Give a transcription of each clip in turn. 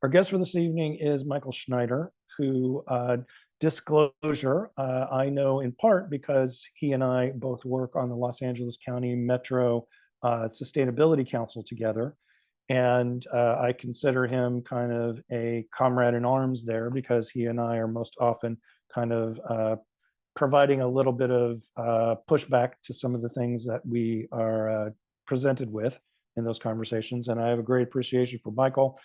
Our guest for this evening is Michael Schneider, who, disclosure, I know in part because he and I both work on the Los Angeles County Metro Sustainability Council together. And I consider him kind of a comrade in arms there because he and I are most often kind of providing a little bit of pushback to some of the things that we are presented with in those conversations. And I have a great appreciation for Michael.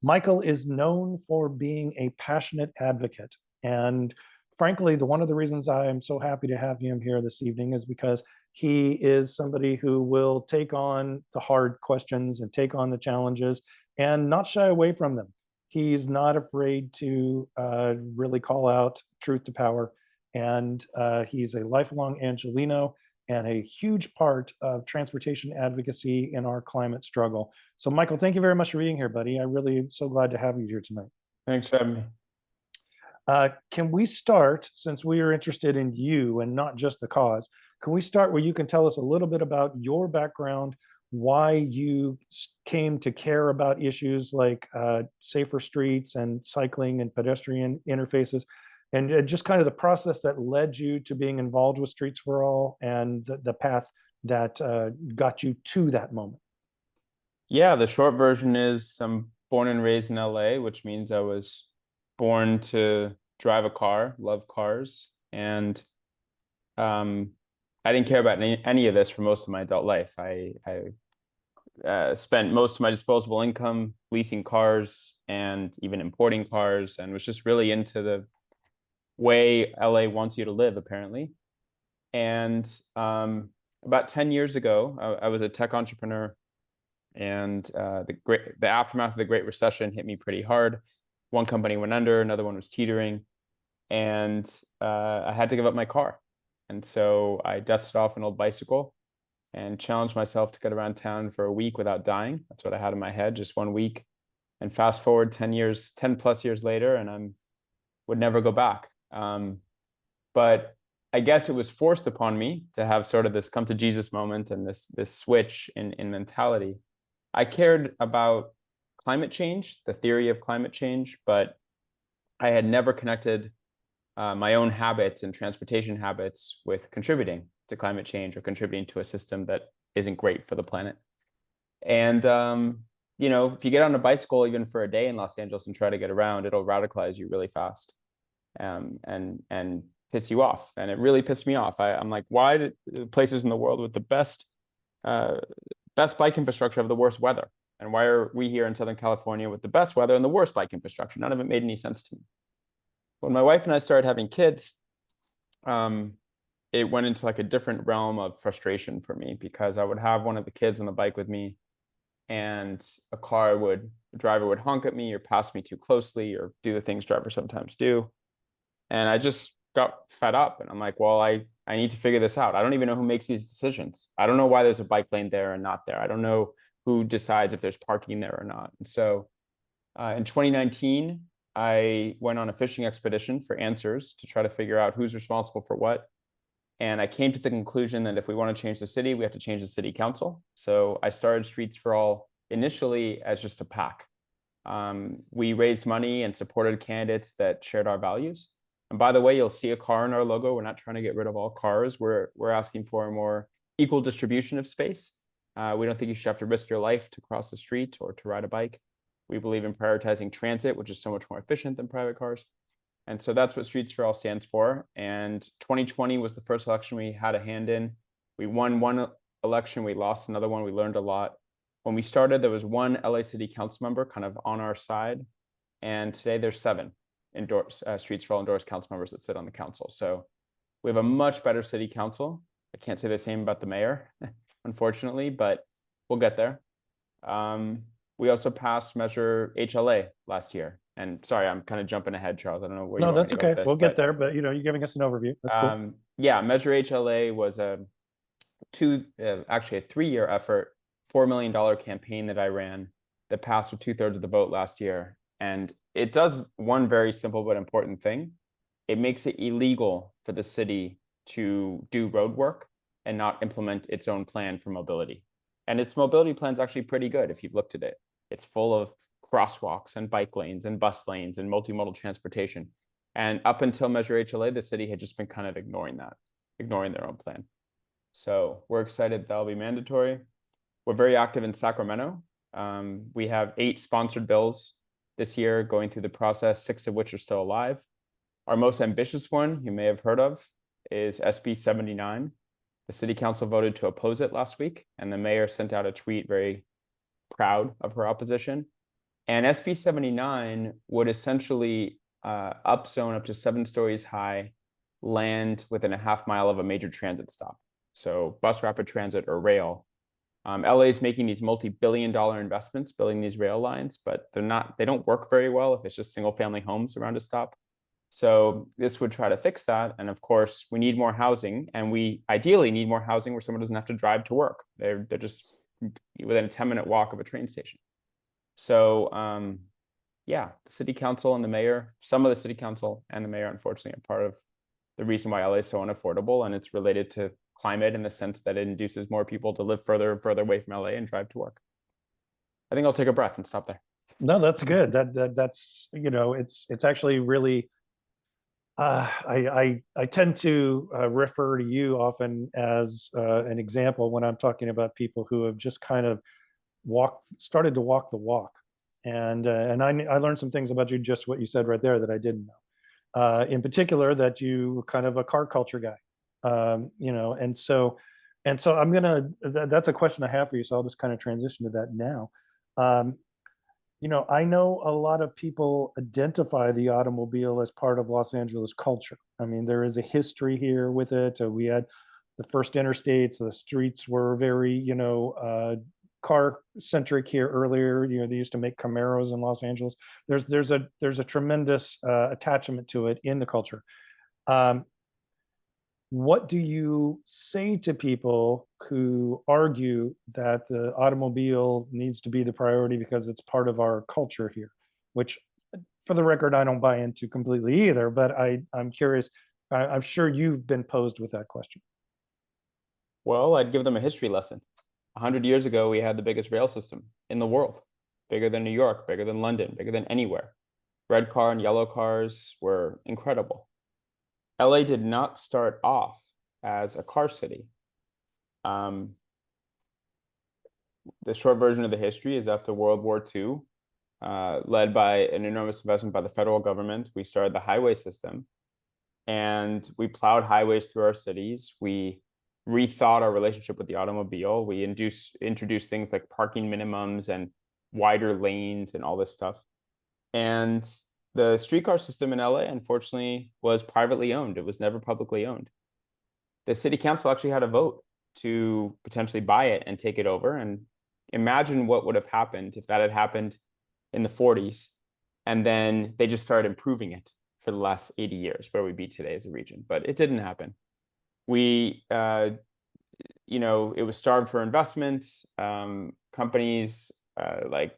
Michael is known for being a passionate advocate. And frankly, one of the reasons I am so happy to have him here this evening is because he is somebody who will take on the hard questions and take on the challenges and not shy away from them. He's not afraid to really call out truth to power. And he's a lifelong Angelino and a huge part of transportation advocacy in our climate struggle. So, Michael, thank you very much for being here, buddy. I really am so glad to have you here tonight. Thanks for having me. Can we start, since we are interested in you and not just the cause, can we start where you can tell us a little bit about your background, why you came to care about issues like safer streets and cycling and pedestrian interfaces, and just kind of the process that led you to being involved with Streets for All and the path that got you to that moment? Yeah, the short version is I'm born and raised in LA, which means I was born to drive a car, love cars, and I didn't care about any of this for most of my adult life. I spent most of my disposable income leasing cars and even importing cars, and was just really into the way LA wants you to live, apparently. And about 10 years ago, I was a tech entrepreneur, and the aftermath of the Great Recession hit me pretty hard. One company went under, another one was teetering, and I had to give up my car. And so I dusted off an old bicycle and challenged myself to get around town for a week without dying. That's what I had in my head, just 1 week. And fast forward 10 plus years later, and I would never go back. But I guess it was forced upon me to have sort of this come to Jesus moment and this switch in mentality. I cared about climate change, the theory of climate change, but I had never connected my own habits and transportation habits with contributing to climate change or contributing to a system that isn't great for the planet. And if you get on a bicycle even for a day in Los Angeles and try to get around, it'll radicalize you really fast, and piss you off. And it really pissed me off. I'm like, why do places in the world with the best bike infrastructure have the worst weather? And why are we here in Southern California with the best weather and the worst bike infrastructure? None of it made any sense to me. When my wife and I started having kids, it went into like a different realm of frustration for me, because I would have one of the kids on the bike with me, and a driver would honk at me or pass me too closely or do the things drivers sometimes do. And I just got fed up, and I'm like, well, I need to figure this out. I don't even know who makes these decisions. I don't know why there's a bike lane there and not there. I don't know who decides if there's parking there or not. And so in 2019, I went on a fishing expedition for answers to try to figure out who's responsible for what. And I came to the conclusion that if we want to change the city, we have to change the city council. So I started Streets for All initially as just a PAC. We raised money and supported candidates that shared our values. And by the way, you'll see a car in our logo. We're not trying to get rid of all cars. We're asking for a more equal distribution of space. We don't think you should have to risk your life to cross the street or to ride a bike. We believe in prioritizing transit, which is so much more efficient than private cars. And so that's what Streets for All stands for. And 2020 was the first election we had a hand in. We won one election, we lost another one. We learned a lot. When we started, there was one LA City Council member kind of on our side. And today there's 7 Streets for All endorsed council members that sit on the council. So we have a much better city council. I can't say the same about the mayor, unfortunately, but we'll get there. We also passed Measure HLA last year. And sorry, I'm kind of jumping ahead, Charles. I don't know where you want me to go with this. We'll get there, but you're giving us an overview. That's cool. Yeah, Measure HLA was actually a 3-year effort, $4 million campaign that I ran that passed with 2/3 of the vote last year. And it does one very simple but important thing. It makes it illegal for the city to do road work and not implement its own plan for mobility. And its mobility plan is actually pretty good if you've looked at it. It's full of crosswalks and bike lanes and bus lanes and multimodal transportation. And up until Measure HLA, the city had just been kind of ignoring that, ignoring their own plan. So we're excited that'll be mandatory. We're very active in Sacramento. We have 8 sponsored bills this year going through the process, 6 of which are still alive. Our most ambitious one, you may have heard of, is SB 79. The city council voted to oppose it last week, and the mayor sent out a tweet very proud of her opposition. And SB 79 would essentially upzone up to 7 stories high land within a half-mile of a major transit stop. So bus rapid transit or rail. LA is making these multi-billion-dollar investments building these rail lines, but they don't work very well if it's just single-family homes around a stop. So this would try to fix that. And of course, we need more housing, and we ideally need more housing where someone doesn't have to drive to work. They're just within a 10-minute walk of a train station. So yeah, the city council and the mayor, some of the city council and the mayor, unfortunately, are part of the reason why LA is so unaffordable. And it's related to climate in the sense that it induces more people to live further and further away from LA and drive to work. I think I'll take a breath and stop there. No, that's good. That's, you know, it's actually really, I tend to refer to you often as an example when I'm talking about people who have just kind of started to walk the walk. And I learned some things about you, just what you said right there, that I didn't know. In particular, that you were kind of a car culture guy, you know, and so I'm gonna, that's a question I have for you. So I'll just kind of transition to that now. You know, I know a lot of people identify the automobile as part of Los Angeles culture. I mean, there is a history here with it. We had the first interstates, the streets were very, you know, car centric here earlier. You know, they used to make Camaros in Los Angeles. There's a tremendous attachment to it in the culture. What do you say to people who argue that the automobile needs to be the priority because it's part of our culture here? Which, for the record, I don't buy into completely either, but I'm curious. I'm sure you've been posed with that question. Well, I'd give them a history lesson. 100 years ago, we had the biggest rail system in the world, bigger than New York, bigger than London, bigger than anywhere. Red car and yellow cars were incredible. LA did not start off as a car city. The short version of the history is after World War II, led by an enormous investment by the federal government, we started the highway system, and we plowed highways through our cities. We rethought our relationship with the automobile. We introduced things like parking minimums and wider lanes and all this stuff. And the streetcar system in LA, unfortunately, was privately owned. It was never publicly owned. The city council actually had a vote to potentially buy it and take it over. And imagine what would have happened if that had happened in the 40s, and then they just started improving it for the last 80 years, where we'd be today as a region. But it didn't happen. We, you know, it was starved for investment. Companies like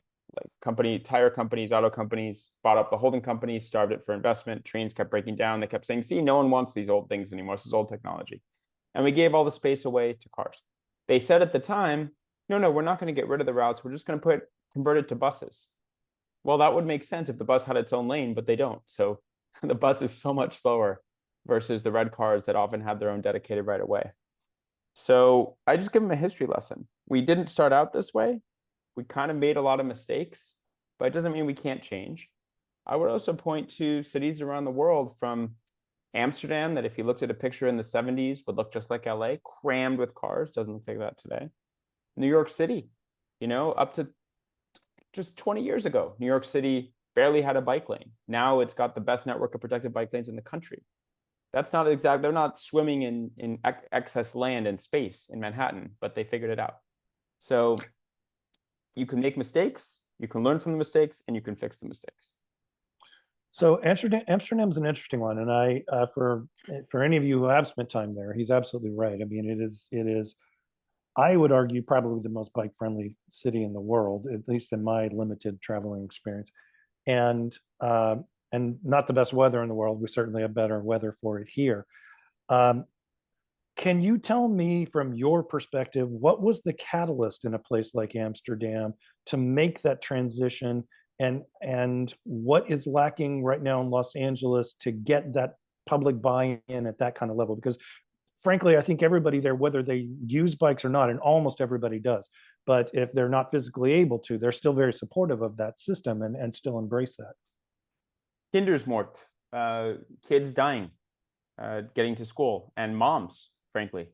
tire companies, auto companies bought up the holding companies, starved it for investment. Trains kept breaking down. They kept saying, see, no one wants these old things anymore. This is old technology. And we gave all the space away to cars. They said at the time, no, we're not going to get rid of the routes. We're just going to convert it to buses. Well, that would make sense if the bus had its own lane, but they don't. So the bus is so much slower versus the red cars that often have their own dedicated right of way. So I just give them a history lesson. We didn't start out this way. We kind of made a lot of mistakes, but it doesn't mean we can't change. I would also point to cities around the world, from Amsterdam, that if you looked at a picture in the 70s would look just like LA, crammed with cars, doesn't look like that today. New York City, you know, up to just 20 years ago, New York City barely had a bike lane. Now it's got the best network of protected bike lanes in the country. That's not exact. They're not swimming in excess land and space in Manhattan, but they figured it out. So you can make mistakes, you can learn from the mistakes, and you can fix the mistakes. So Amsterdam's an interesting one, and for any of you who have spent time there, he's absolutely right. I mean, it is. I would argue probably the most bike-friendly city in the world, at least in my limited traveling experience, and not the best weather in the world. We certainly have better weather for it here. Can you tell me, from your perspective, what was the catalyst in a place like Amsterdam to make that transition And what is lacking right now in Los Angeles to get that public buy-in at that kind of level? Because frankly, I think everybody there, whether they use bikes or not, and almost everybody does, but if they're not physically able to, they're still very supportive of that system and still embrace that. Kindersmort, kids dying, getting to school, and moms, frankly,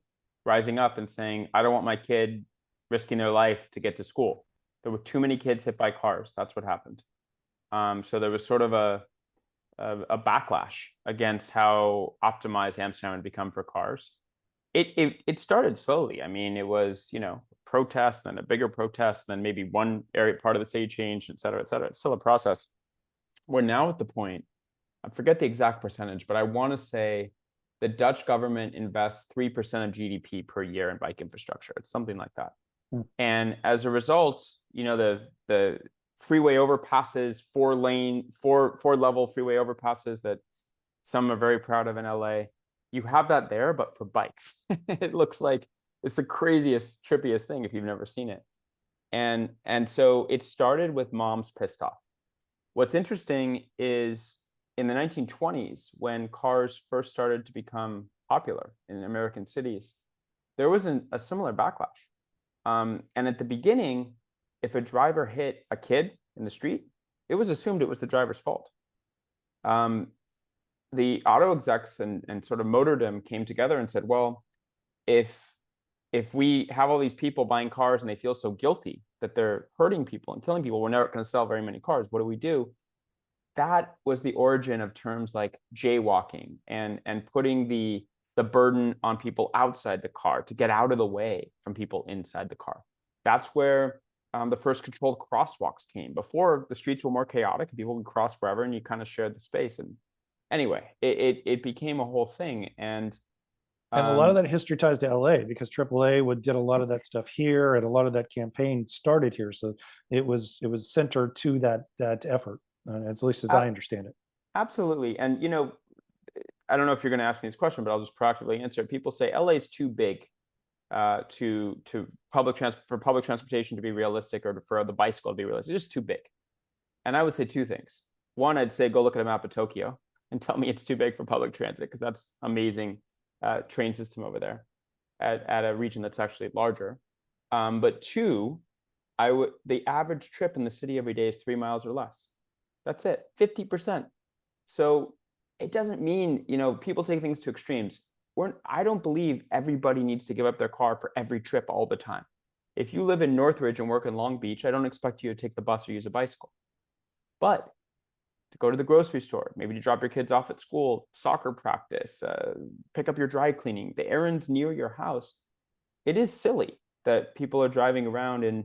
rising up and saying, I don't want my kid risking their life to get to school. There were too many kids hit by cars. That's what happened. So there was sort of a backlash against how optimized Amsterdam had become for cars. It started slowly. I mean, it was, protest, then a bigger protest, then maybe one area part of the city changed, et cetera, et cetera. It's still a process. We're now at the point, I forget the exact percentage, but I want to say the Dutch government invests 3% of GDP per year in bike infrastructure. It's something like that. And as a result, the freeway overpasses, four level freeway overpasses that some are very proud of in LA. You have that there, but for bikes. It looks like it's the craziest, trippiest thing if you've never seen it. And so it started with moms pissed off. What's interesting is in the 1920s, when cars first started to become popular in American cities, there was a similar backlash. And at the beginning, if a driver hit a kid in the street, it was assumed it was the driver's fault. The auto execs and sort of motordom came together and said, well, if we have all these people buying cars and they feel so guilty that they're hurting people and killing people, we're never going to sell very many cars. What do we do? That was the origin of terms like jaywalking and putting the burden on people outside the car to get out of the way from people inside the car. That's where the first controlled crosswalks came. Before, the streets were more chaotic and people would cross wherever and you kind of shared the space. And anyway, it became a whole thing. And a lot of that history ties to LA because AAA did a lot of that stuff here, and a lot of that campaign started here. So it was centered to that effort, at least as I understand it. Absolutely. And I don't know if you're going to ask me this question, but I'll just proactively answer it. People say LA is too big to public transportation to be realistic, or for the bicycle to be realistic. It's just too big. And I would say two things. One, I'd say go look at a map of Tokyo and tell me it's too big for public transit, because that's amazing train system over there at a region that's actually larger. But two, the average trip in the city every day is 3 miles or less. That's it, 50%. So it doesn't mean, people take things to extremes. I don't believe everybody needs to give up their car for every trip all the time. If you live in Northridge and work in Long Beach, I don't expect you to take the bus or use a bicycle. But to go to the grocery store, maybe to drop your kids off at school, soccer practice, pick up your dry cleaning, the errands near your house, it is silly that people are driving around in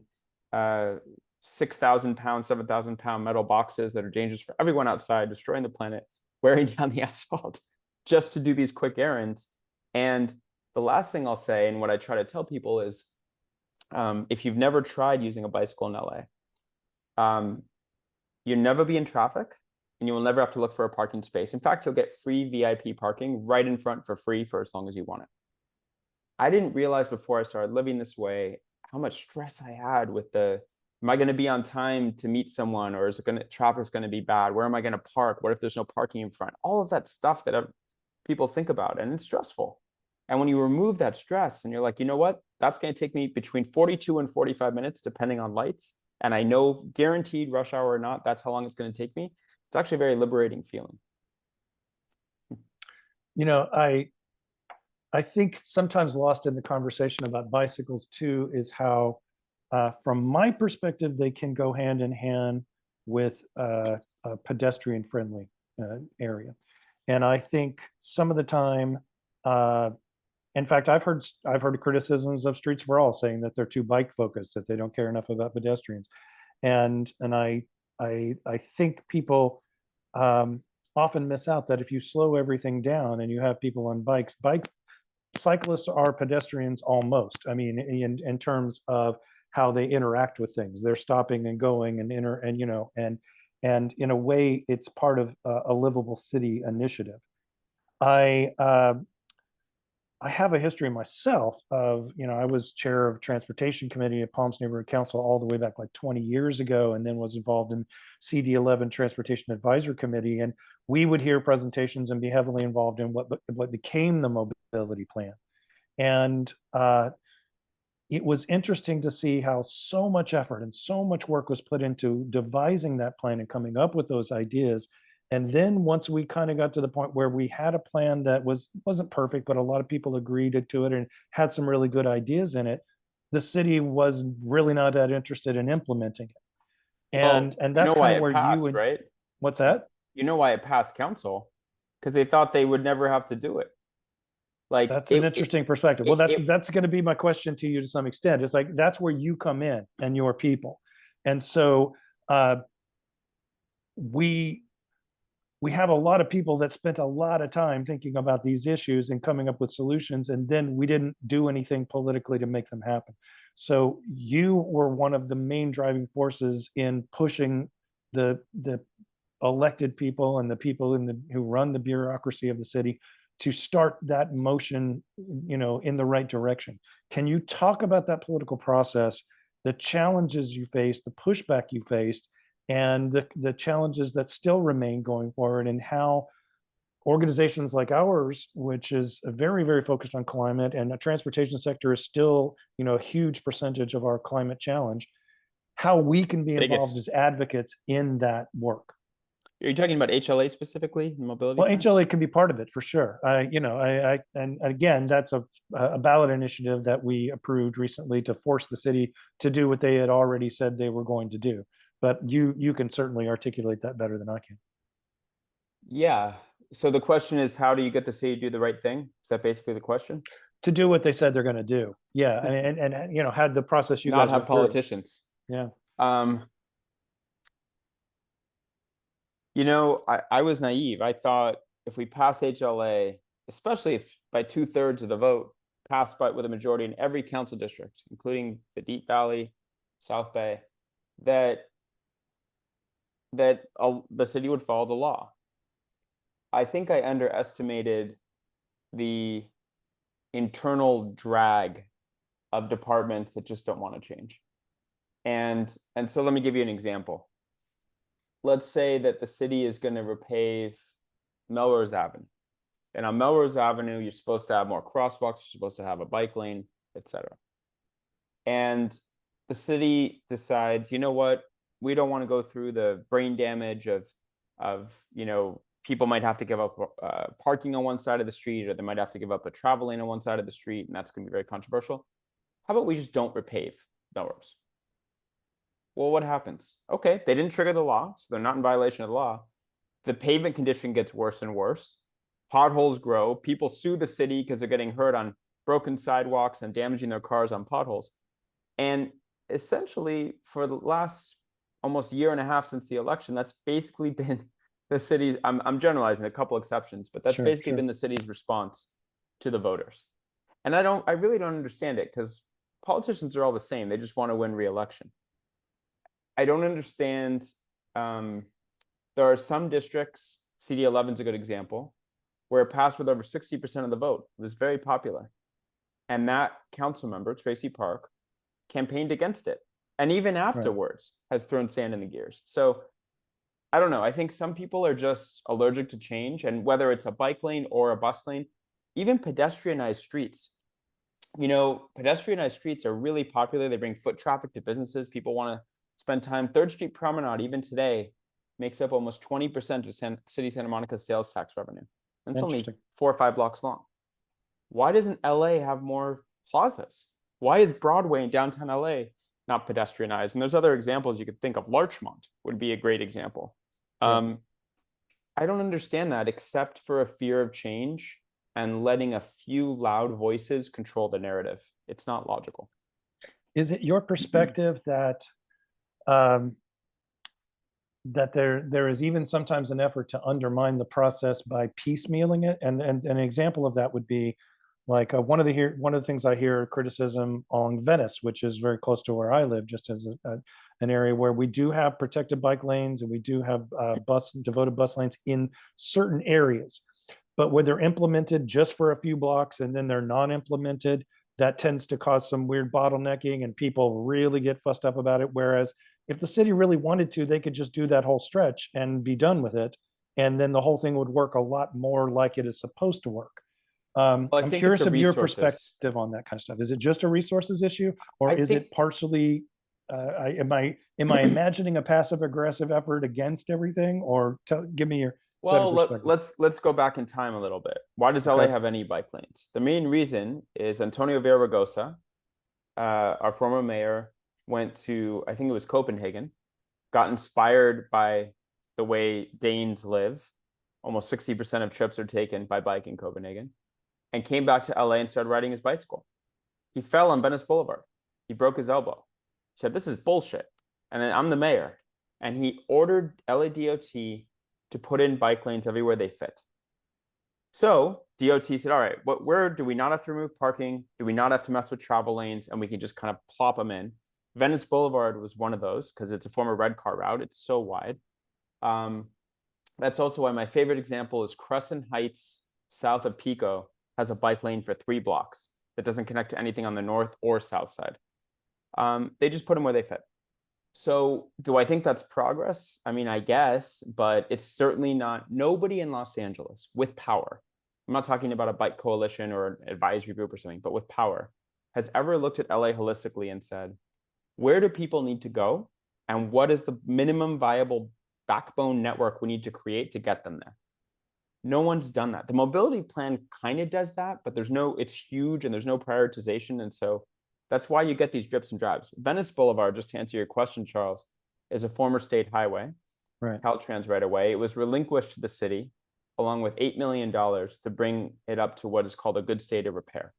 6,000 pound, 7,000 pound metal boxes that are dangerous for everyone outside, destroying the planet, wearing down the asphalt just to do these quick errands. And the last thing I'll say, and what I try to tell people is, if you've never tried using a bicycle in LA, you'll never be in traffic and you will never have to look for a parking space. In fact, you'll get free VIP parking right in front for free for as long as you want it. I didn't realize before I started living this way how much stress I had with am I going to be on time to meet someone, or traffic's going to be bad? Where am I going to park? What if there's no parking in front? All of that stuff that people think about, and it's stressful. And when you remove that stress and you're like, you know what, that's going to take me between 42 and 45 minutes, depending on lights. And I know guaranteed rush hour or not, that's how long it's going to take me. It's actually a very liberating feeling. I think sometimes lost in the conversation about bicycles too is how, from my perspective, they can go hand in hand with a pedestrian-friendly area. And I think some of the time, in fact, I've heard criticisms of Streets for All saying that they're too bike focused, that they don't care enough about pedestrians. And I think people often miss out that if you slow everything down and you have people on bikes, cyclists are pedestrians almost. I mean, in terms of how they interact with things, they're stopping and going and in a way, it's part of a livable city initiative. I I have a history myself of, I was chair of transportation committee at Palms Neighborhood Council all the way back like 20 years ago, and then was involved in CD11 Transportation Advisory Committee. And we would hear presentations and be heavily involved in what became the mobility plan. And it was interesting to see how so much effort and so much work was put into devising that plan and coming up with those ideas. And then once we kind of got to the point where we had a plan that wasn't perfect, but a lot of people agreed to it and had some really good ideas in it, the city was really not that interested in implementing it. Well, And you know that's why kind of it where you passed, and right? what's that? You know why it passed council? Because they thought they would never have to do it. Like That's an interesting perspective. Well, it that's going to be my question to you to some extent. It's like that's where you come in and your people. And so we we have a lot of people that spent a lot of time thinking about these issues and coming up with solutions, and then we didn't do anything politically to make them happen. So you were one of the main driving forces in pushing the elected people and the people who run the bureaucracy of the city to start that motion, in the right direction. Can you talk about that political process, the challenges you faced, the pushback you faced, and the challenges that still remain going forward, and how organizations like ours, which is very, very focused on climate, and the transportation sector is still, a huge percentage of our climate challenge, how we can be involved as biggest. advocates in that work? Are you talking about HLA specifically, mobility Well, plan? HLA can be part of it for sure. And again, that's a ballot initiative that we approved recently to force the city to do what they had already said they were going to do. But you can certainly articulate that better than I can. Yeah. So the question is, how do you get the city to do the right thing? Is that basically the question? To do what they said they're going to do. Yeah, and had the process you Not guys have went through. politicians. Yeah, Um, I was naive. I thought if we pass HLA, especially if by 2/3 of the vote passed by with a majority in every council district, including the Deep Valley, South Bay, that the city would follow the law. I think I underestimated the internal drag of departments that just don't want to change. And so let me give you an example. Let's say that the city is going to repave Melrose Avenue. And on Melrose Avenue, you're supposed to have more crosswalks, you're supposed to have a bike lane, etc. And the city decides, you know what, we don't want to go through the brain damage of people might have to give up parking on one side of the street, or they might have to give up a travel lane on one side of the street, and that's going to be very controversial. How about we just don't repave Melrose? Well, what happens? Okay, they didn't trigger the law, so they're not in violation of the law. The pavement condition gets worse and worse. Potholes grow. People sue the city because they're getting hurt on broken sidewalks and damaging their cars on potholes. And essentially, for the last almost year and a half since the election, that's basically been the city's, I'm generalizing, a couple exceptions, but that's basically been the city's response to the voters. And I really don't understand it, because politicians are all the same. They just want to win re-election. I don't understand. There are some districts, CD11 is a good example, where it passed with over 60% of the vote. It was very popular. And that council member, Tracy Park, campaigned against it. And even afterwards has thrown sand in the gears. So I don't know. I think some people are just allergic to change. And whether it's a bike lane or a bus lane, even pedestrianized streets. Pedestrianized streets are really popular. They bring foot traffic to businesses. People want to spend time. 3rd Street Promenade, even today, makes up almost 20% of City Santa Monica's sales tax revenue. And it's only 4 or 5 blocks long. Why doesn't LA have more plazas? Why is Broadway in downtown LA not pedestrianized? And there's other examples you could think of. Larchmont would be a great example. I don't understand that, except for a fear of change and letting a few loud voices control the narrative. It's not logical. Is it your perspective that that there is even sometimes an effort to undermine the process by piecemealing it? And an example of that would be like one of the things I hear criticism on Venice, which is very close to where I live, just as an area where we do have protected bike lanes and we do have devoted bus lanes in certain areas. but when they're implemented just for a few blocks and then they're non-implemented, that tends to cause some weird bottlenecking and people really get fussed up about it. Whereas if the city really wanted to, they could just do that whole stretch and be done with it. And then the whole thing would work a lot more like it is supposed to work. Well, I I'm think it's curious a of your resources. perspective on that kind of stuff. Is it just a resources issue, or I is think it partially? Am I imagining a passive aggressive effort against everything, or give me your better Well, perspective? let's go back in time a little bit. Why does LA Okay. have any bike lanes? The main reason is Antonio Villaraigosa, our former mayor, went to, I think it was Copenhagen, got inspired by the way Danes live. Almost 60% of trips are taken by bike in Copenhagen, and came back to LA and started riding his bicycle. He fell on Venice Boulevard. He broke his elbow. He said, "This is bullshit." And then I'm the mayor. And he ordered LADOT to put in bike lanes everywhere they fit. So DOT said, all right, where do we not have to remove parking? Do we not have to mess with travel lanes? And we can just kind of plop them in. Venice Boulevard was one of those because it's a former red car route. It's so wide. That's also why my favorite example is Crescent Heights, south of Pico, has a bike lane for 3 blocks that doesn't connect to anything on the north or south side. They just put them where they fit. So do I think that's progress? I mean, I guess, but it's certainly not. Nobody in Los Angeles with power, I'm not talking about a bike coalition or an advisory group or something, but with power, has ever looked at LA holistically and said, where do people need to go? And what is the minimum viable backbone network we need to create to get them there? No one's done that. The mobility plan kind of does that, but it's huge and there's no prioritization. And so that's why you get these drips and drabs. Venice Boulevard, just to answer your question, Charles, is a former state highway, Right. Caltrans right away. It was relinquished to the city along with $8 million to bring it up to what is called a good state of repair.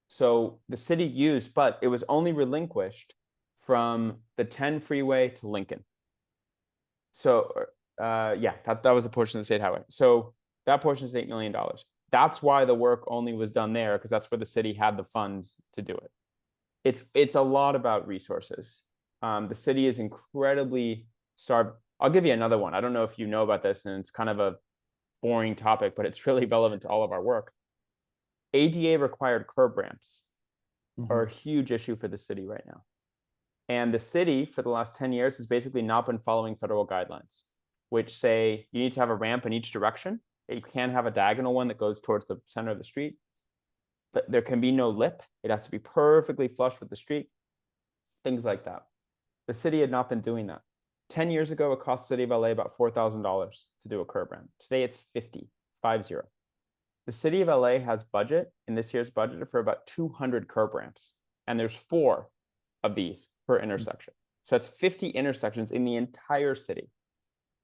So the city used, but it was only relinquished from the 10 freeway to Lincoln. So yeah, that was a portion of the state highway. So that portion is $8 million. That's why the work only was done there, because that's where the city had the funds to do it. It's a lot about resources. The city is incredibly starved. I'll give you another one. I don't know if you know about this, and it's kind of a boring topic, but it's really relevant to all of our work. ADA required curb ramps are a huge issue for the city right now. And the city for the last 10 years has basically not been following federal guidelines, which say you need to have a ramp in each direction. You can't have a diagonal one that goes towards the center of the street. But there can be no lip. It has to be perfectly flush with the street. Things like that. The city had not been doing that. 10 years ago, it cost the city of LA about $4,000 to do a curb ramp. Today, it's 50. The city of LA has budget in this year's budget for about 200 curb ramps. And there's 4 of these per intersection. So that's 50 intersections in the entire city.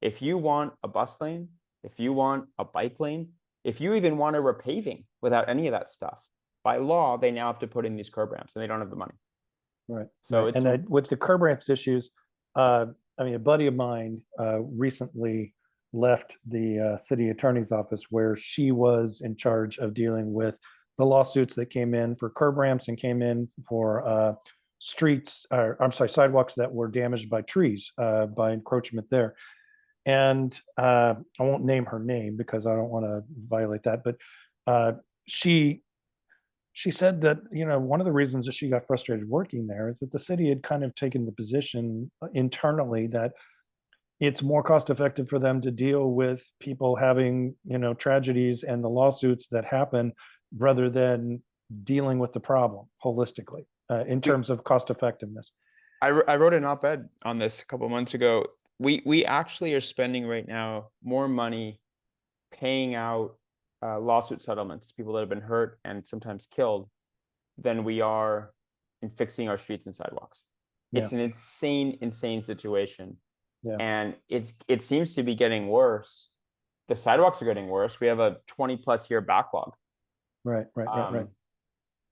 If you want a bus lane, if you want a bike lane, if you even want a repaving without any of that stuff, by law, they now have to put in these curb ramps and they don't have the money. Right. So Right. it's And with the curb ramps issues, I mean, a buddy of mine recently left the city attorney's office where she was in charge of dealing with the lawsuits that came in for curb ramps and came in for sidewalks that were damaged by trees, by encroachment there. And I won't name her name because I don't want to violate that, but she said that, one of the reasons that she got frustrated working there is that the city had kind of taken the position internally that it's more cost effective for them to deal with people having, tragedies and the lawsuits that happen rather than dealing with the problem holistically in terms of cost effectiveness. I wrote an op-ed on this a couple of months ago. We actually are spending right now more money paying out lawsuit settlements to people that have been hurt and sometimes killed than we are in fixing our streets and sidewalks. Yeah. It's an insane situation. Yeah. And it seems to be getting worse. The sidewalks are getting worse. We have a 20+ year backlog. Right.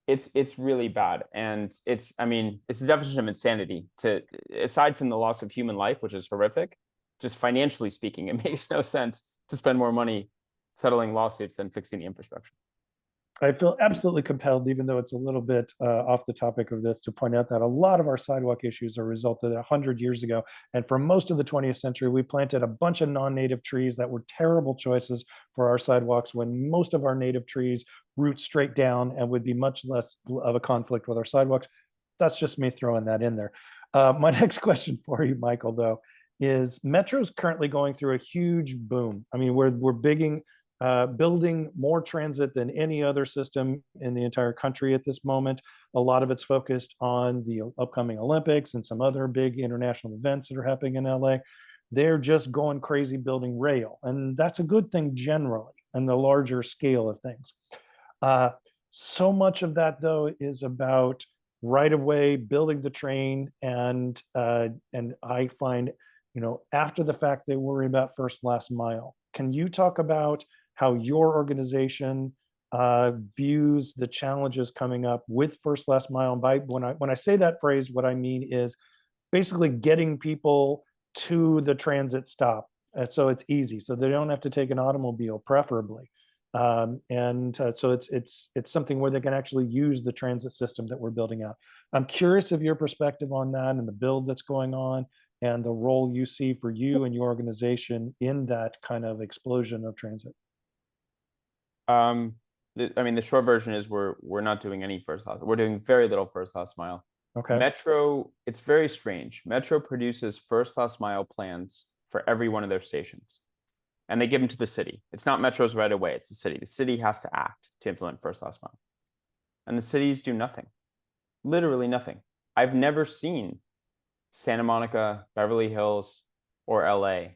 It's really bad. And it's the definition of insanity to, aside from the loss of human life, which is horrific, just financially speaking, it makes no sense to spend more money settling lawsuits than fixing the infrastructure. I feel absolutely compelled, even though it's a little bit off the topic of this, to point out that a lot of our sidewalk issues are a result of 100 years ago. And for most of the 20th century, we planted a bunch of non-native trees that were terrible choices for our sidewalks when most of our native trees root straight down and would be much less of a conflict with our sidewalks. That's just me throwing that in there. My next question for you, Michael, though, is Metro's currently going through a huge boom. I mean, we're building more transit than any other system in the entire country at this moment. A lot of it's focused on the upcoming Olympics and some other big international events that are happening in LA. They're just going crazy building rail, and that's a good thing generally in the larger scale of things. Uh, so much of that, though, is about right of way, building the train, and I find, after the fact, they worry about first last mile. Can you talk about how your organization views the challenges coming up with first last mile? And by when I say that phrase, what I mean is basically getting people to the transit stop, so it's easy, so they don't have to take an automobile, preferably. So it's something where they can actually use the transit system that we're building out. I'm curious of your perspective on that and the build that's going on and the role you see for you and your organization in that kind of explosion of transit. I mean, the short version is we're not doing any first last. We're doing very little first last mile. Okay. Metro, it's very strange. Metro produces first last mile plans for every one of their stations, and they give them to the city. It's not Metro's right away, it's the city. The city has to act to implement first last mile. And the cities do nothing, literally nothing. I've never seen Santa Monica, Beverly Hills, or LA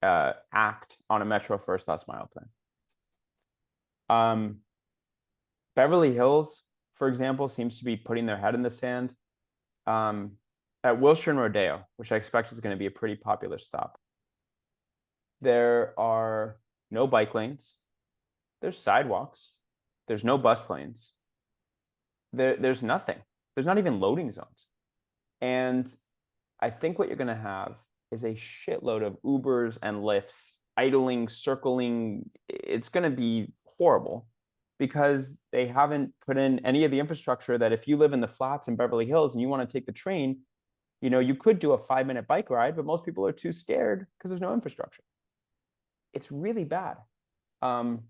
act on a Metro first last mile plan. Beverly Hills, for example, seems to be putting their head in the sand. At Wilshire and Rodeo, which I expect is going to be a pretty popular stop, there are no bike lanes. There's sidewalks. There's no bus lanes. There's nothing. There's not even loading zones. And I think what you're going to have is a shitload of Ubers and Lyfts idling, circling. It's going to be horrible because they haven't put in any of the infrastructure that if you live in the flats in Beverly Hills and you want to take the train, you could do a 5-minute bike ride, but most people are too scared because there's no infrastructure. It's really bad. So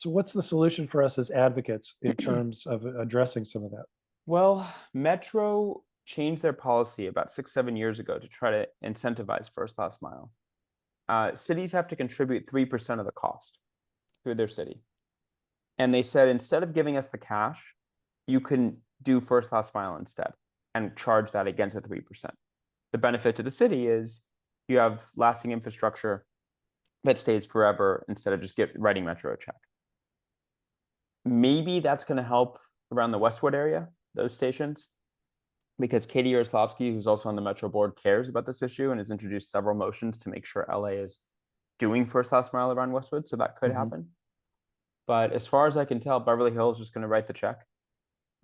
what's the solution for us as advocates in terms of addressing some of that? Well, Metro changed their policy about 6-7 years ago to try to incentivize first last mile. Cities have to contribute 3% of the cost through their city. And they said, instead of giving us the cash, you can do first last mile instead and charge that against the 3%. The benefit to the city is you have lasting infrastructure that stays forever instead of just writing Metro a check. Maybe that's going to help around the Westwood area, those stations, because Katie Yaroslavsky, who's also on the Metro board, cares about this issue and has introduced several motions to make sure LA is doing first last mile around Westwood. So that could happen. But as far as I can tell, Beverly Hills is just going to write the check.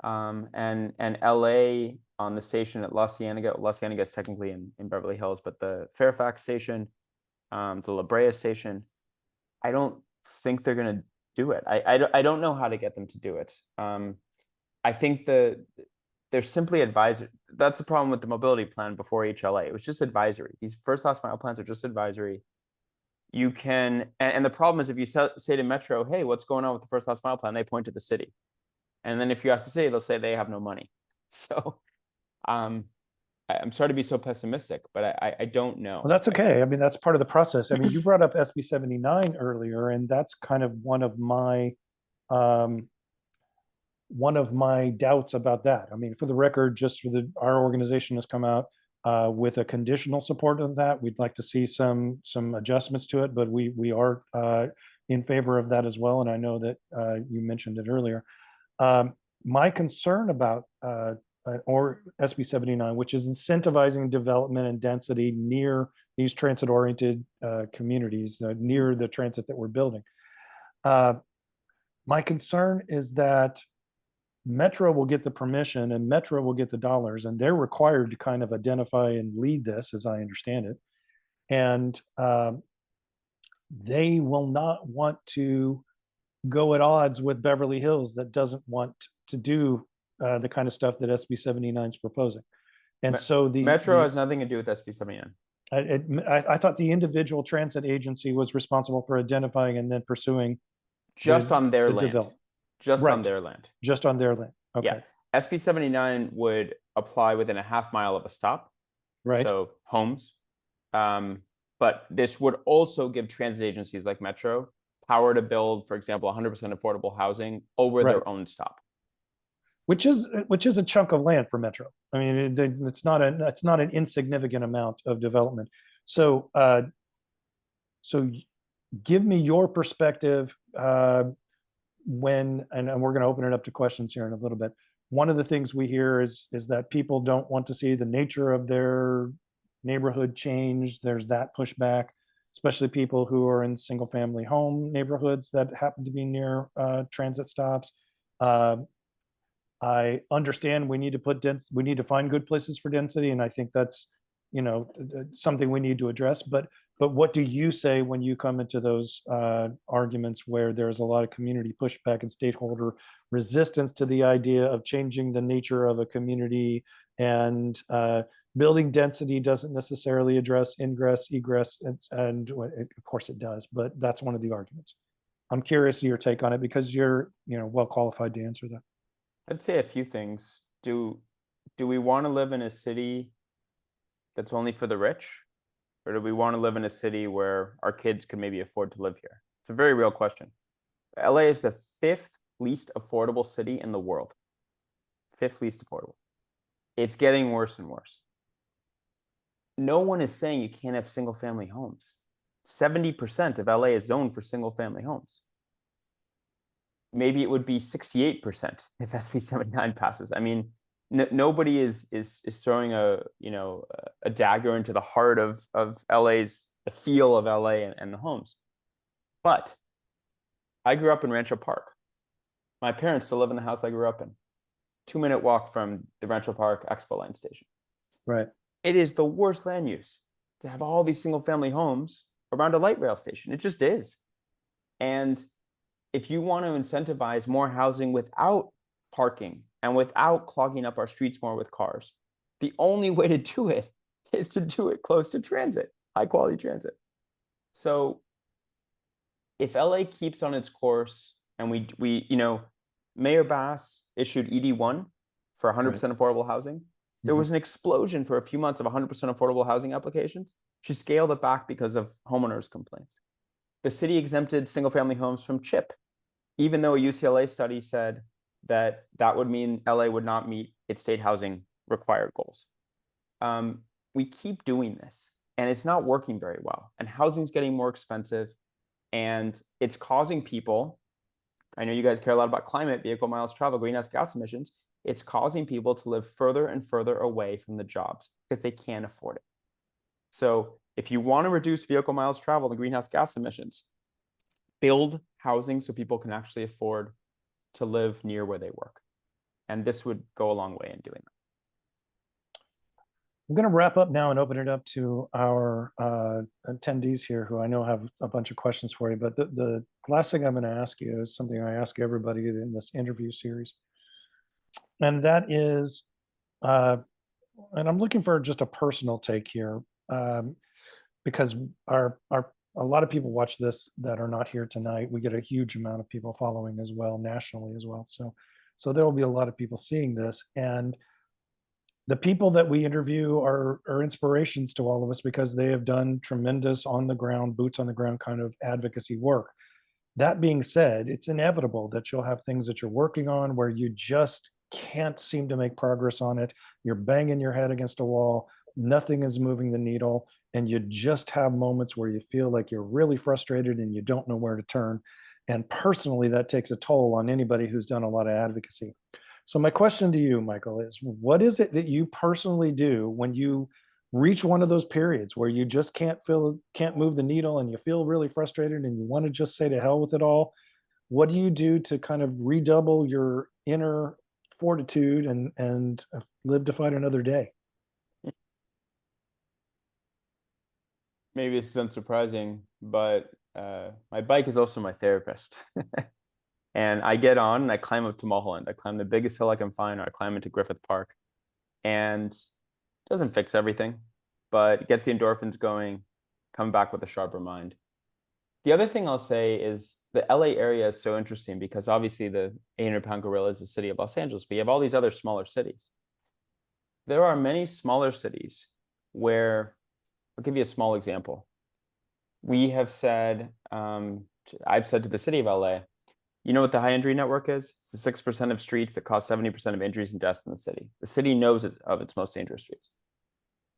And LA on the station at La Cienega is technically in Beverly Hills, but the Fairfax station, the La Brea station, I don't think they're going to do it. I don't know how to get them to do it. I think they're simply advisory. That's the problem with the mobility plan before HLA. It was just advisory. These first last mile plans are just advisory. You can, and the problem is if you say to Metro, hey, what's going on with the first last mile plan? They point to the city. And then if you ask the city, they'll say they have no money. So I'm sorry to be so pessimistic, but I don't know. Well, that's okay. I mean, that's part of the process. I mean, you brought up SB 79 earlier, and that's kind of one of my doubts about that. I mean, for the record, our organization has come out with a conditional support of that. We'd like to see some adjustments to it, but we are in favor of that as well. And I know that you mentioned it earlier. My concern about or SB 79, which is incentivizing development and density near these transit-oriented communities, near the transit that we're building. My concern is that Metro will get the permission and Metro will get the dollars, and they're required to kind of identify and lead this, as I understand it. And they will not want to go at odds with Beverly Hills that doesn't want to do the kind of stuff that SB 79 is proposing. And so Metro has nothing to do with SB 79. I thought the individual transit agency was responsible for identifying and then pursuing Just on their the land. development. Just on Right. their land. Just on their land. Okay. Yeah. SB 79 would apply within a half mile of a stop. Right. So homes. But this would also give transit agencies like Metro power to build, for example, 100% affordable housing over Right. their own stop. Which is a chunk of land for Metro. I mean, it's not an insignificant amount of development. So so give me your perspective when, and we're going to open it up to questions here in a little bit. One of the things we hear is that people don't want to see the nature of their neighborhood change. There's that pushback, especially people who are in single family home neighborhoods that happen to be near transit stops. I understand we need to find good places for density, and I think that's, you know, something we need to address. But what do you say when you come into those arguments where there's a lot of community pushback and stakeholder resistance to the idea of changing the nature of a community, and building density doesn't necessarily address ingress, egress, and of course it does, but that's one of the arguments. I'm curious your take on it because you're, you know, well qualified to answer that. I'd say a few things. Do we want to live in a city that's only for the rich? Or do we want to live in a city where our kids can maybe afford to live here? It's a very real question. LA is the 5th least affordable city in the world. 5th least affordable. It's getting worse and worse. No one is saying you can't have single family homes. 70% of LA is zoned for single family homes. Maybe it would be 68% if SB 79 passes. I mean, nobody is throwing a dagger into the heart of LA's, the feel of LA and the homes. But I grew up in Rancho Park. My parents still live in the house I grew up in. 2-minute walk from the Rancho Park Expo Line station. Right. It is the worst land use to have all these single family homes around a light rail station. It just is. And if you want to incentivize more housing without parking and without clogging up our streets more with cars, the only way to do it is to do it close to transit, high quality transit. So if LA keeps on its course and we Mayor Bass issued ED1 for 100% affordable housing. There was an explosion for a few months of 100% affordable housing applications. She scaled it back because of homeowners' complaints. The city exempted single-family homes from CHIP, even though a UCLA study said that that would mean LA would not meet its state housing required goals. We keep doing this, and it's not working very well. And housing's getting more expensive, and it's causing people, I know you guys care a lot about climate, vehicle miles traveled, greenhouse gas emissions. It's causing people to live further and further away from the jobs because they can't afford it. So if you want to reduce vehicle miles traveled and greenhouse gas emissions, build housing so people can actually afford to live near where they work. And this would go a long way in doing that. I'm going to wrap up now and open it up to our attendees here who I know have a bunch of questions for you. But the last thing I'm going to ask you is something I ask everybody in this interview series. And that is, and I'm looking for just a personal take here, because a lot of people watch this that are not here tonight. We get a huge amount of people following as well, nationally as well. So there will be a lot of people seeing this, and the people that we interview are inspirations to all of us because they have done tremendous on the ground, boots on the ground kind of advocacy work. That being said, it's inevitable that you'll have things that you're working on where you just can't seem to make progress on it. You're banging your head against a wall. Nothing is moving the needle. And you just have moments where you feel like you're really frustrated and you don't know where to turn. And personally, that takes a toll on anybody who's done a lot of advocacy. So my question to you, Michael, is what is it that you personally do when you reach one of those periods where you just can't move the needle and you feel really frustrated and you want to just say to hell with it all? What do you do to kind of redouble your inner fortitude and live to fight another day? Maybe this is unsurprising, but my bike is also my therapist. And I get on and I climb up to Mulholland. I climb the biggest hill I can find, or I climb into Griffith Park. And it doesn't fix everything, but it gets the endorphins going, come back with a sharper mind. The other thing I'll say is the LA area is so interesting because obviously the 800-pound gorilla is the city of Los Angeles, but you have all these other smaller cities. There are many smaller cities where, I'll give you a small example. We have said, I've said to the city of LA, you know what the high injury network is? It's the 6% of streets that cause 70% of injuries and deaths in the city. The city knows of its most dangerous streets.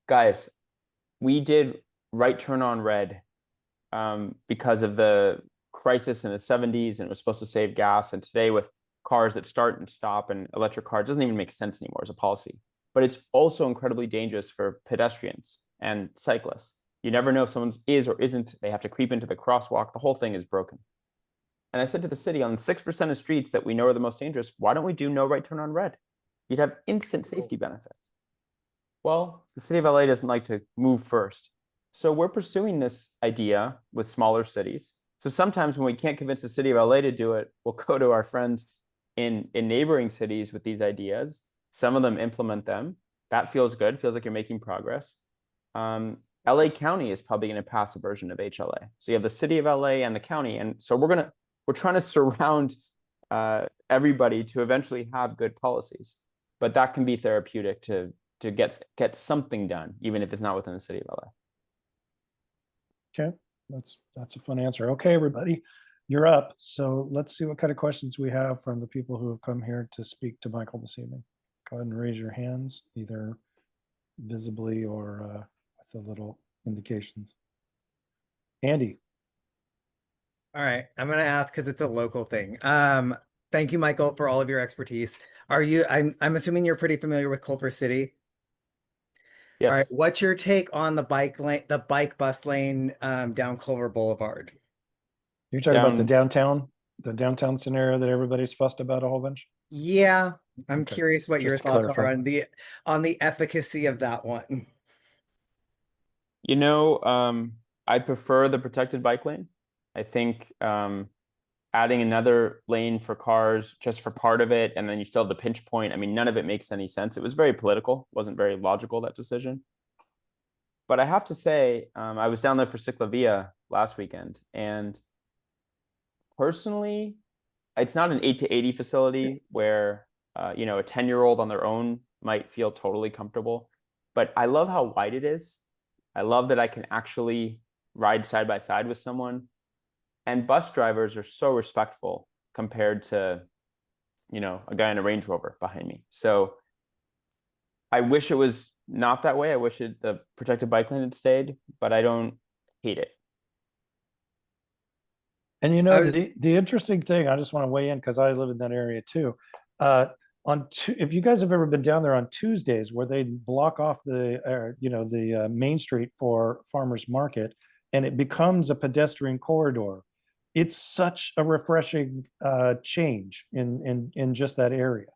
Guys, we did right turn on red because of the crisis in the 70s, and it was supposed to save gas. And today with cars that start and stop and electric cars, it doesn't even make sense anymore as a policy. But it's also incredibly dangerous for pedestrians and cyclists. You never know if someone is or isn't. They have to creep into the crosswalk. The whole thing is broken. And I said to the city, on 6% of streets that we know are the most dangerous, why don't we do no right turn on red? You'd have instant safety benefits. Well, the city of LA doesn't like to move first. So we're pursuing this idea with smaller cities. So sometimes when we can't convince the city of LA to do it, we'll go to our friends in neighboring cities with these ideas. Some of them implement them. That feels good, feels like you're making progress. LA County is probably going to pass a version of HLA. So you have the city of LA and the county. And so we're trying to surround everybody to eventually have good policies. But that can be therapeutic to get something done, even if it's not within the city of LA. Okay, that's a fun answer. Okay, everybody, you're up. So let's see what kind of questions we have from the people who have come here to speak to Michael this evening. Go ahead and raise your hands, either visibly or with the little indications. Andy. All right, I'm gonna ask because it's a local thing. Thank you, Michael, for all of your expertise. I'm assuming you're pretty familiar with Culver City. Yes. All right, what's your take on the bike bus lane down Culver Boulevard? You're talking about the downtown scenario that everybody's fussed about a whole bunch? Yeah, I'm Okay, curious what just your to thoughts are clarify. on the efficacy of that one. You know, I prefer the protected bike lane. I think adding another lane for cars just for part of it, and then you still have the pinch point. I mean, none of it makes any sense. It was very political, wasn't very logical, that decision. But I have to say, I was down there for Ciclavia last weekend, and personally, it's not an 8 to 80 facility where you know, a 10-year-old on their own might feel totally comfortable. But I love how wide it is. I love that I can actually ride side by side with someone. And bus drivers are so respectful compared to, you know, a guy in a Range Rover behind me. So I wish it was not that way. I wish the protected bike lane had stayed, but I don't hate it. And you know, the interesting thing, I just want to weigh in because I live in that area too. If you guys have ever been down there on Tuesdays where they block off the main street for farmers market, and it becomes a pedestrian corridor, it's such a refreshing change in just that area.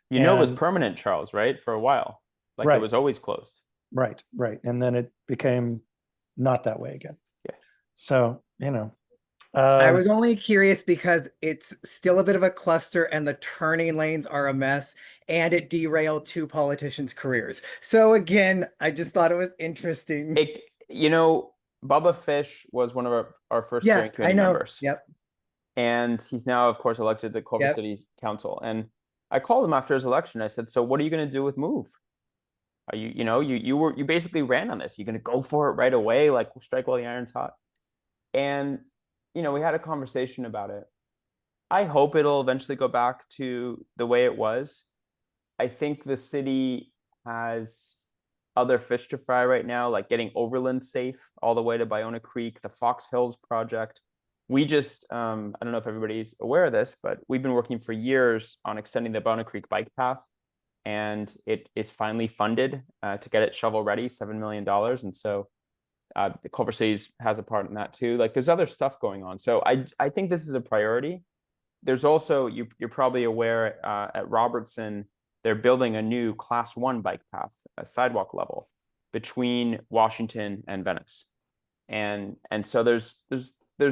You know, it was permanent, Charles, right? For a while, like it was always closed. Right. And then it became not that way again. Yeah. So, you know. I was only curious because it's still a bit of a cluster and the turning lanes are a mess and it derailed two politicians' careers. So again, I just thought it was interesting. You know, Bubba Fish was one of our first steering committee members. Yep. And he's now, of course, elected to the Culver City Council. And I called him after his election. I said, so what are you going to do with Move? Are you basically ran on this. You're going to go for it right away, like strike while the iron's hot. And, you know, we had a conversation about it. I hope it'll eventually go back to the way it was. I think the city has other fish to fry right now, like getting Overland safe all the way to Ballona Creek, the Fox Hills project. We just, I don't know if everybody's aware of this, but we've been working for years on extending the Ballona Creek bike path. And it is finally funded to get it shovel ready, $7 million. And so the Culver City has a part in that too. Like there's other stuff going on. So I think this is a priority. There's also, you're probably aware at Robertson, they're building a new class 1 bike path, a sidewalk level between Washington and Venice. And so there's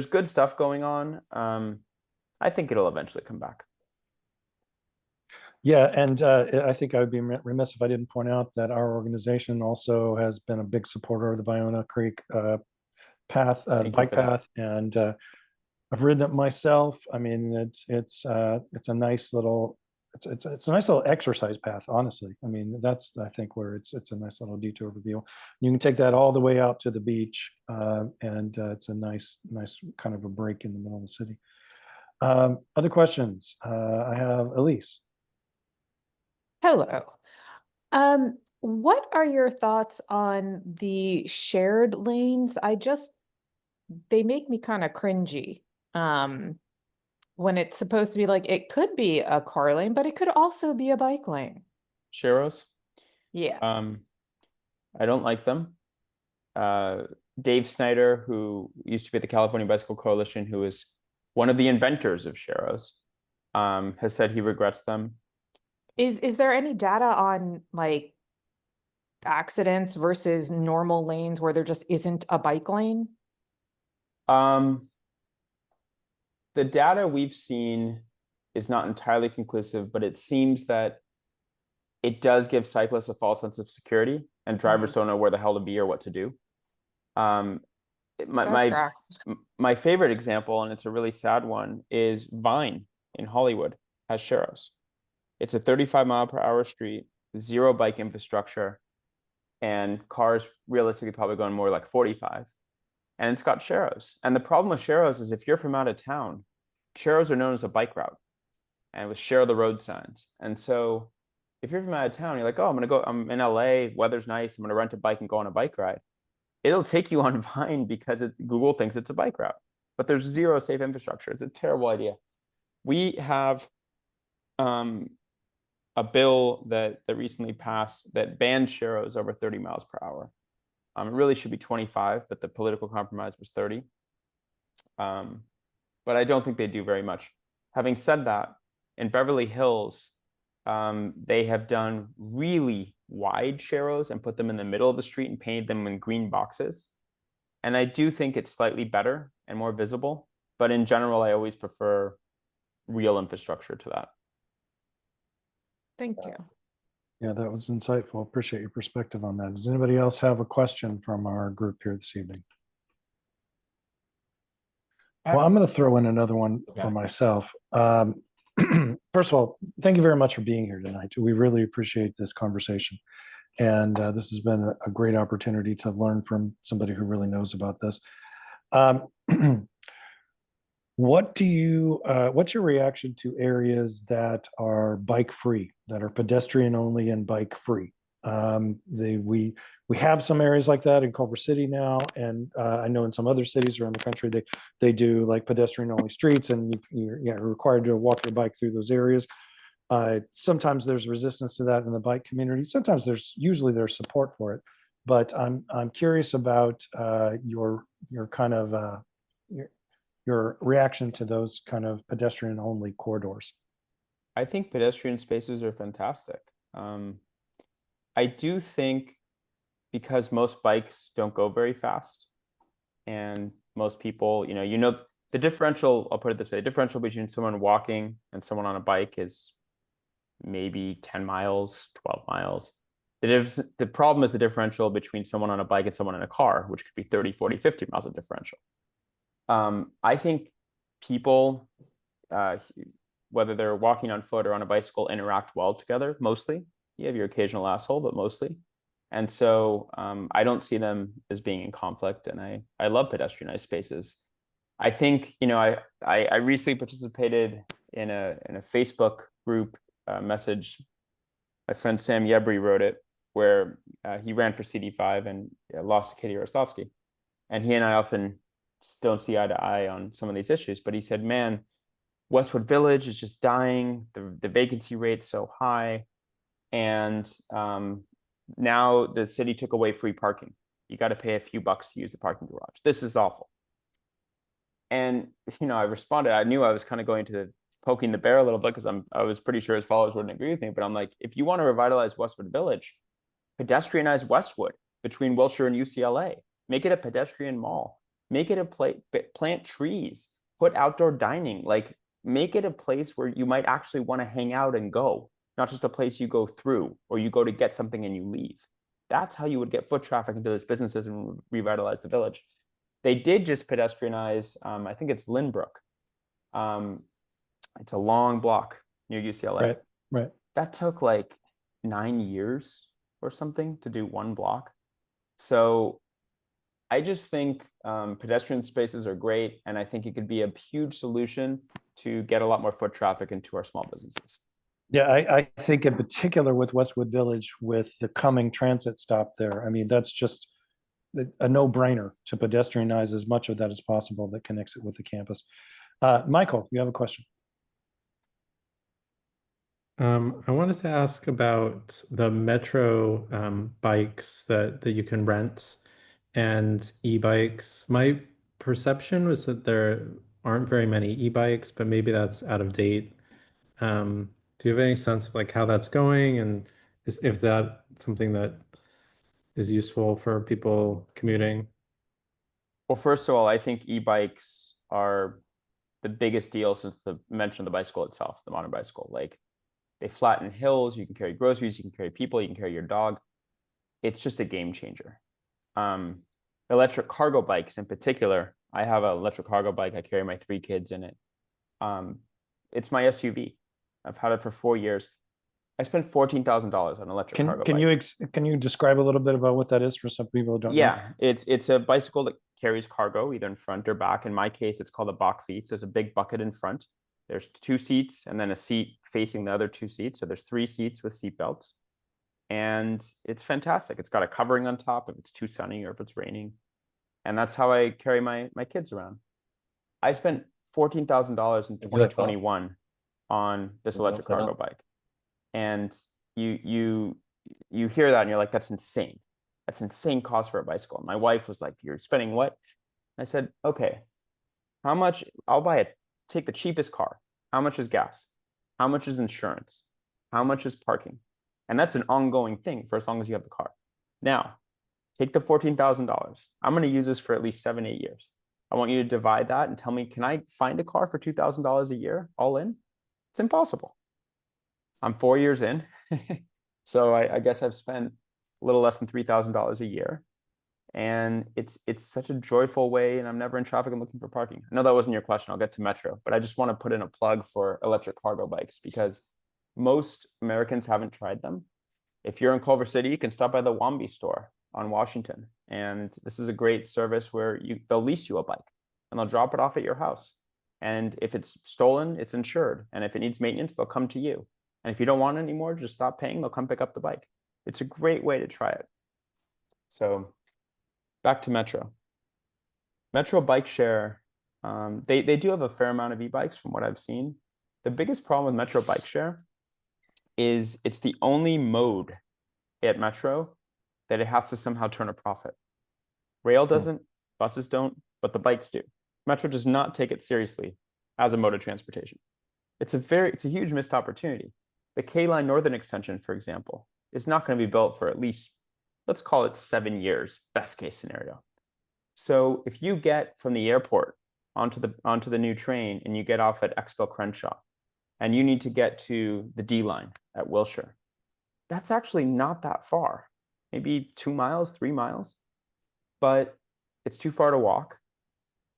good stuff going on. I think it'll eventually come back. Yeah, and I think I would be remiss if I didn't point out that our organization also has been a big supporter of the Ballona Creek path, Thank you bike for that. path, and I've ridden it myself. I mean, it's a nice little it's a nice little exercise path. Honestly, I mean that's I think where it's a nice little detour view. You can take that all the way out to the beach, and it's a nice kind of a break in the middle of the city. Other questions? I have Elise. Hello. What are your thoughts on the shared lanes? They make me kind of cringy. When it's supposed to be like, it could be a car lane, but it could also be a bike lane. Sharrows. Yeah. I don't like them. Dave Schneider, who used to be at the California Bicycle Coalition, who is one of the inventors of Sharrows, has said he regrets them. Is there any data on like accidents versus normal lanes where there just isn't a bike lane? The data we've seen is not entirely conclusive, but it seems that it does give cyclists a false sense of security, and drivers don't know where the hell to be or what to do. My favorite example, and it's a really sad one, is Vine in Hollywood has Sharrows. It's a 35-mile-per-hour street, zero bike infrastructure, and cars realistically probably going more like 45. And it's got Sharrows. And the problem with Sharrows is if you're from out of town, Sharrows are known as a bike route, and with share the road signs. And so if you're from out of town, you're like, oh, I'm in LA, weather's nice, I'm gonna rent a bike and go on a bike ride. It'll take you on Vine because Google thinks it's a bike route, but there's zero safe infrastructure. It's a terrible idea. We have a bill that recently passed that banned Sharrows over 30 miles per hour. It really should be 25, but the political compromise was 30. But I don't think they do very much. Having said that, in Beverly Hills, they have done really wide Sharrows and put them in the middle of the street and painted them in green boxes. And I do think it's slightly better and more visible. But in general, I always prefer real infrastructure to that. Thank you. Yeah, that was insightful. Appreciate your perspective on that. Does anybody else have a question from our group here this evening? Well, I'm going to throw in another one for myself. First of all, thank you very much for being here tonight. We really appreciate this conversation. And this has been a great opportunity to learn from somebody who really knows about this. What's your reaction to areas that are bike free, that are pedestrian only and bike free? We have some areas like that in Culver City now, and I know in some other cities around the country they do like pedestrian only streets, and you're required to walk your bike through those areas. Sometimes there's resistance to that in the bike community. Sometimes there's support for it, but I'm curious about your kind of your reaction to those kind of pedestrian only corridors. I think pedestrian spaces are fantastic. I do think because most bikes don't go very fast, and most people, the differential, I'll put it this way, the differential between someone walking and someone on a bike is maybe 10 miles, 12 miles. The problem is the differential between someone on a bike and someone in a car, which could be 30, 40, 50 miles of differential. I think people, whether they're walking on foot or on a bicycle, interact well together, mostly. You have your occasional asshole, but mostly. And so I don't see them as being in conflict, and I love pedestrianized spaces. I think, I recently participated in a Facebook group message. My friend Sam Yebri wrote it, where he ran for CD5 and lost to Katie Rostovsky. And he and I often don't see eye to eye on some of these issues, but he said, man, Westwood Village is just dying. The vacancy rate's so high. And now the city took away free parking. You got to pay a few bucks to use the parking garage. This is awful. And, I responded, I knew I was kind of going to poking the bear a little bit because I was pretty sure his followers wouldn't agree with me. But I'm like, if you want to revitalize Westwood Village, pedestrianize Westwood between Wilshire and UCLA. Make it a pedestrian mall. Make it plant trees. Put outdoor dining. Like, make it a place where you might actually want to hang out and go, not just a place you go through or you go to get something and you leave. That's how you would get foot traffic into those businesses and revitalize the village. They did just pedestrianize, I think it's Lynbrook. It's a long block near UCLA. Right, right. That took like 9 years or something to do one block. So I just think pedestrian spaces are great. And I think it could be a huge solution to get a lot more foot traffic into our small businesses. Yeah, I think in particular with Westwood Village, with the coming transit stop there, I mean, that's just a no-brainer to pedestrianize as much of that as possible that connects it with the campus. Michael, you have a question. I wanted to ask about the Metro bikes that you can rent and e-bikes. My perception was that there aren't very many e-bikes, but maybe that's out of date. Do you have any sense of like how that's going, and if that something that is useful for people commuting? Well, first of all, I think e-bikes are the biggest deal since the invention of the bicycle itself, the modern bicycle. Like, they flatten hills, you can carry groceries, you can carry people, you can carry your dog. It's just a game changer. Electric cargo bikes in particular, I have an electric cargo bike. I carry my 3 kids in it. It's my SUV. I've had it for 4 years. I spent $14,000 on an electric cargo bike. Can you describe a little bit about what that is for some people who don't know? Yeah, it's a bicycle that carries cargo either in front or back. In my case, it's called a Bach-Fiets. There's a big bucket in front. There's 2 seats and then a seat facing the other 2 seats. So there's 3 seats with seat belts. And it's fantastic. It's got a covering on top if it's too sunny or if it's raining. And that's how I carry my kids around. I spent $14,000 in 2021 on this electric cargo bike. And you hear that and you're like, that's insane. That's insane cost for a bicycle. And my wife was like, you're spending what? I said, okay, how much? I'll buy it. Take the cheapest car. How much is gas? How much is insurance? How much is parking? And that's an ongoing thing for as long as you have the car. Now, take the $14,000. I'm going to use this for at least 7-8 years. I want you to divide that and tell me, can I find a car for $2,000 a year all in? It's impossible. I'm 4 years in. So I guess I've spent a little less than $3,000 a year. And it's such a joyful way, and I'm never in traffic and looking for parking. I know that wasn't your question. I'll get to Metro, but I just want to put in a plug for electric cargo bikes because most Americans haven't tried them. If you're in Culver City, you can stop by the Wambi store on Washington. And this is a great service where they'll lease you a bike and they'll drop it off at your house. And if it's stolen, it's insured. And if it needs maintenance, they'll come to you. And if you don't want it anymore, just stop paying. They'll come pick up the bike. It's a great way to try it. So back to Metro. Metro bike share, they do have a fair amount of e-bikes from what I've seen. The biggest problem with Metro bike share is it's the only mode at Metro that it has to somehow turn a profit. Rail doesn't, buses don't, but the bikes do. Metro does not take it seriously as a mode of transportation. It's a huge missed opportunity. The K-Line Northern Extension, for example, is not going to be built for at least, let's call it 7 years, best case scenario. So if you get from the airport onto the new train and you get off at Expo Crenshaw and you need to get to the D line at Wilshire, that's actually not that far, maybe 2 miles, 3 miles, but it's too far to walk.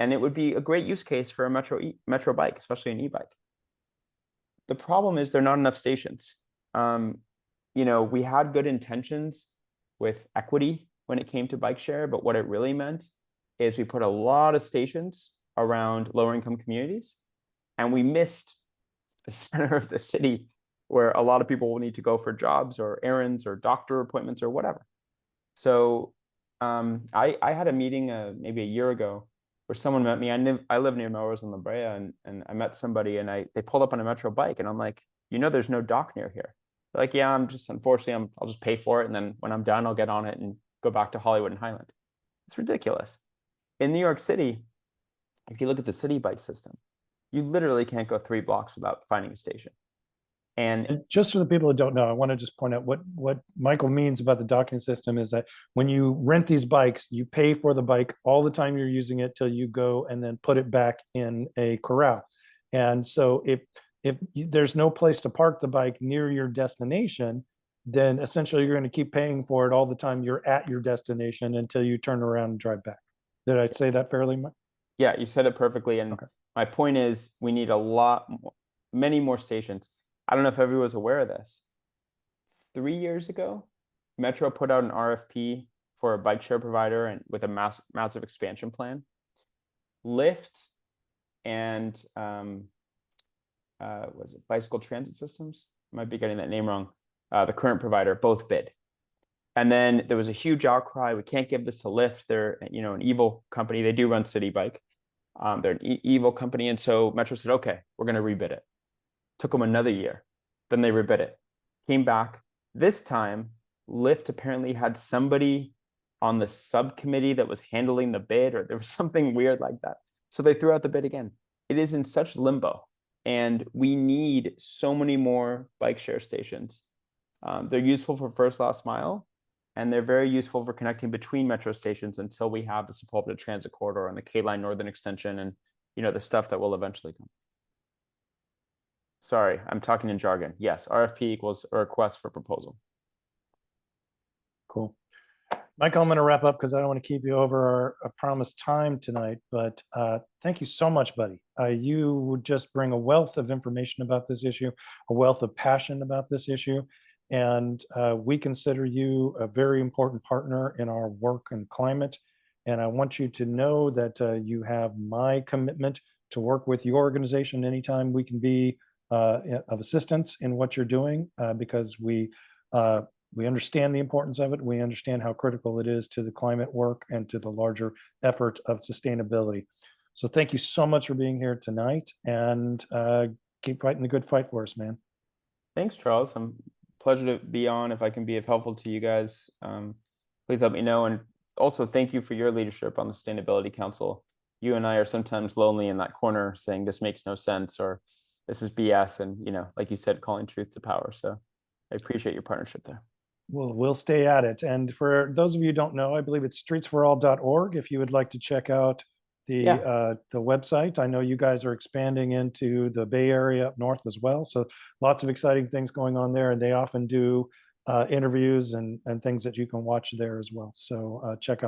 And it would be a great use case for a Metro bike, especially an e-bike. The problem is there are not enough stations. We had good intentions with equity when it came to bike share, but what it really meant is we put a lot of stations around lower income communities, and we missed the center of the city where a lot of people will need to go for jobs or errands or doctor appointments or whatever. So I had a meeting maybe a year ago where someone met me. I live near Melrose and La Brea, and I met somebody, and they pulled up on a Metro bike, and I'm like, there's no dock near here. They're like, yeah, unfortunately, I'll just pay for it, and then when I'm done, I'll get on it and go back to Hollywood and Highland. It's ridiculous. In New York City, if you look at the city bike system, you literally can't go 3 blocks without finding a station. And just for the people who don't know, I want to just point out what Michael means about the docking system is that when you rent these bikes, you pay for the bike all the time you're using it till you go and then put it back in a corral. And so there's no place to park the bike near your destination, then essentially you're going to keep paying for it all the time you're at your destination until you turn around and drive back. Did I say that fairly much? Yeah, you said it perfectly. And Okay. my point is we need many more stations. I don't know if everyone's aware of this. 3 years ago, Metro put out an RFP for a bike share provider and with a massive expansion plan. Lyft and was it Bicycle Transit Systems? Might be getting that name wrong. The current provider both bid. And then there was a huge outcry. We can't give this to Lyft. They're, an evil company. They do run City Bike. They're an evil company. And so Metro said, okay, we're going to rebid it. Took them another year. Then they rebid it. Came back. This time, Lyft apparently had somebody on the subcommittee that was handling the bid, or there was something weird like that. So they threw out the bid again. It is in such limbo. And we need so many more bike share stations. They're useful for first, last mile. And they're very useful for connecting between metro stations until we have the Sepulveda Transit Corridor and the K-Line Northern Extension and, the stuff that will eventually come. Sorry, I'm talking in jargon. Yes, RFP equals a request for proposal. Cool. Michael, I'm going to wrap up because I don't want to keep you over our promised time tonight, but thank you so much, buddy. You would just bring a wealth of information about this issue, a wealth of passion about this issue. And we consider you a very important partner in our work and climate. And I want you to know that you have my commitment to work with your organization anytime we can be of assistance in what you're doing, because we understand the importance of it. We understand how critical it is to the climate work and to the larger effort of sustainability. So thank you so much for being here tonight, and keep fighting the good fight for us, man. Thanks, Charles. Pleasure to be on. If I can be of helpful to you guys, please let me know. And also thank you for your leadership on the Sustainability Council. You and I are sometimes lonely in that corner saying this makes no sense or this is BS. And, like you said, calling truth to power. So I appreciate your partnership there. Well, we'll stay at it. And for those of you who don't know, I believe it's streetsforall.org if you would like to check out the website. I know you guys are expanding into the Bay Area up north as well. So lots of exciting things going on there. And they often do interviews and things that you can watch there as well. So check out